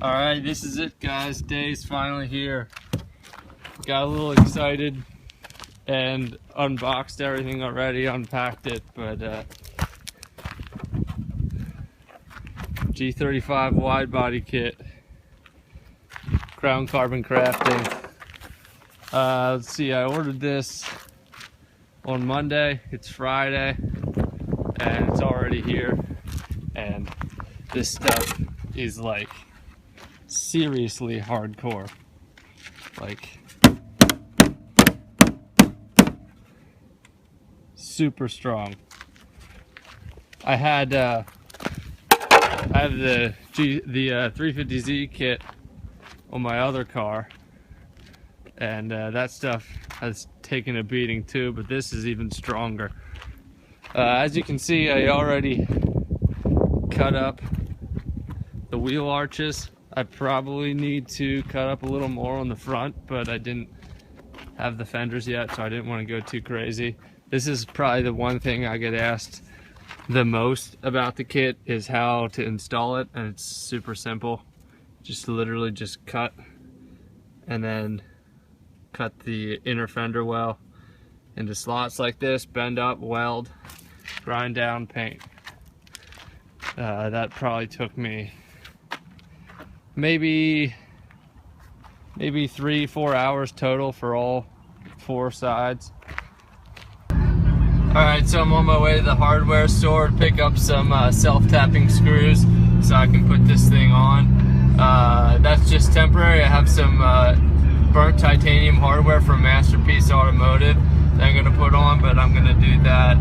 Alright, this is it guys, day's finally here. Got a little excited and unboxed everything already, unpacked it, but G35 wide body kit, Crown Carbon Crafting. Let's see, I ordered this on Monday, it's Friday, and it's already here, and this stuff is like seriously hardcore, like super strong. I had the 350Z kit on my other car, and that stuff has taken a beating too, but this is even stronger. As you can see, I already cut up the wheel arches. I probably need to cut up a little more on the front, but I didn't have the fenders yet, so I didn't want to go too crazy. This is probably the one thing I get asked the most about the kit, is how to install it, and it's super simple. Just literally just cut and then cut the inner fender well into slots like this, bend up, weld, grind down, paint. That probably took me maybe 3-4 hours total for all 4 sides. Alright, so I'm on my way to the hardware store to pick up some self-tapping screws so I can put this thing on. That's just temporary. I have some burnt titanium hardware from Masterpiece Automotive that I'm going to put on, but I'm going to do that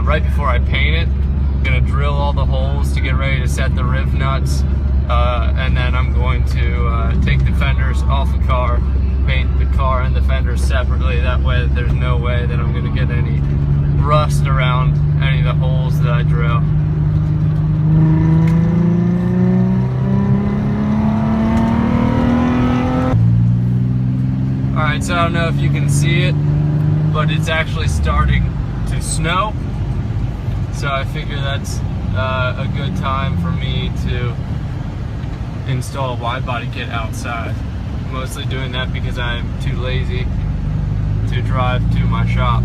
right before I paint it. I'm going to drill all the holes to get ready to set the riv nuts, and then I'm going to take the fenders off the car, paint the car and the fenders separately. That way there's no way that I'm going to get any rust around any of the holes that I drill. Alright, so I don't know if you can see it, but it's actually starting to snow. So I figure that's a good time for me to install a wide body kit outside. I'm mostly doing that because I'm too lazy to drive to my shop.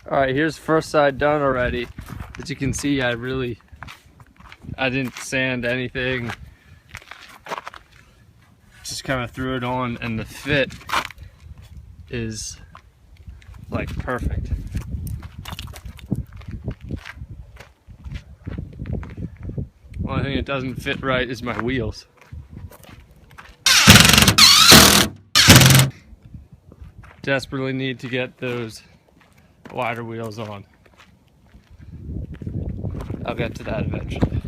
Alright, here's the first side done already. As you can see, I didn't sand anything. Just kind of threw it on, and the fit is like perfect. Only thing that doesn't fit right is my wheels. Desperately need to get those wider wheels on. I'll get to that eventually.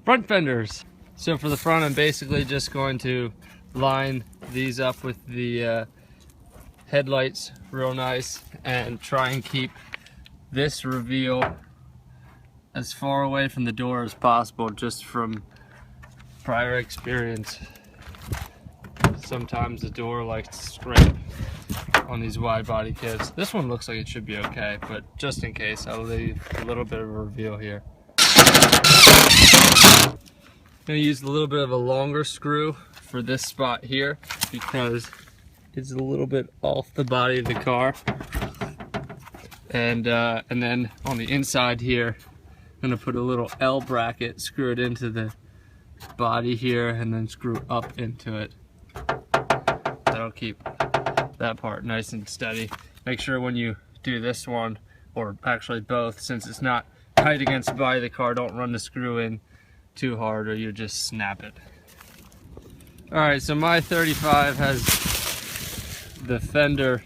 Front fenders. So for the front, I'm basically just going to line these up with the headlights real nice and try and keep this reveal as far away from the door as possible, just from prior experience. Sometimes the door likes to scrape on these wide body kits. This one looks like it should be okay, but just in case, I'll leave a little bit of a reveal here. I'm going to use a little bit of a longer screw for this spot here because it's a little bit off the body of the car. And then on the inside here, I'm going to put a little L bracket, screw it into the body here, and then screw up into it. That'll keep that part nice and steady. Make sure when you do this one, or actually both, since it's not tight against the body of the car, don't run the screw in too hard or you just snap it. Alright, so my 35 has, the fender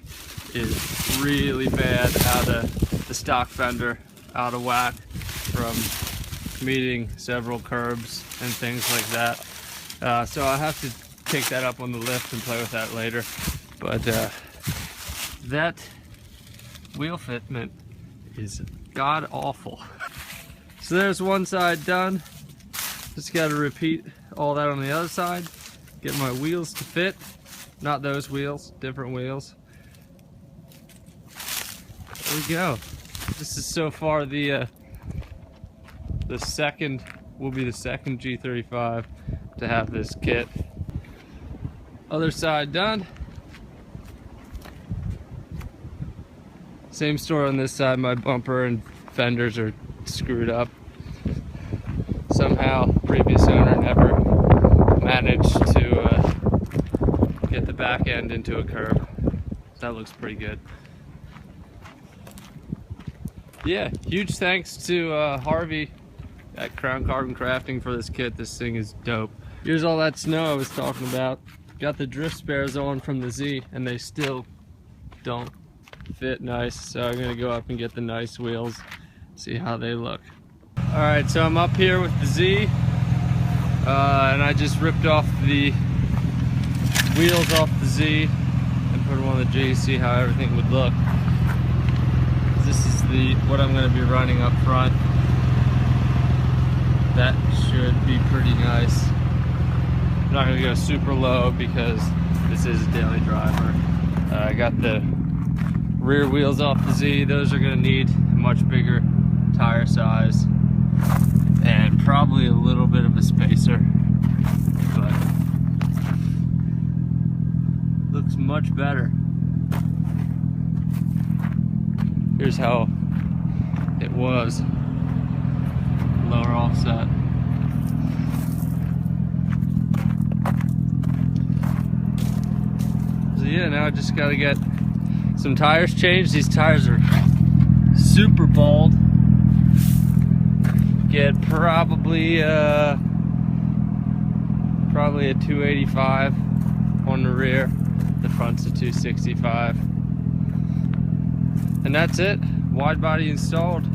is really bad out of the stock fender, out of whack from meeting several curbs and things like that. So I'll have to take that up on the lift and play with that later. But that wheel fitment is god awful. So there's one side done. Just got to repeat all that on the other side, get my wheels to fit, Not those wheels, different wheels. There we go. This is so far the second, will be the second G35 to have this kit. Other side done. Same story on this side. My bumper and fenders are screwed up. Somehow previous owner never managed to get the back end into a curb. That looks pretty good. Yeah, huge thanks to Harvey at Crown Carbon Crafting for this kit. This thing is dope. Here's all that snow I was talking about. Got the drift spares on from the Z and they still don't fit nice, so I'm gonna go up and get the nice wheels, see how they look. Alright, so I'm up here with the Z and I just ripped off the wheels off the Z and put them on the G, see how everything would look. This is what I'm going to be running up front. That should be pretty nice. I'm not going to go super low because this is a daily driver. I got the rear wheels off the Z. Those are going to need a much bigger tire size and probably a little bit of a spacer, but looks much better. Here's how it was, lower offset. So yeah, now I just gotta get some tires changed. These tires are super bald. Get probably a 285 on the rear. The front's a 265. And that's it, wide body installed.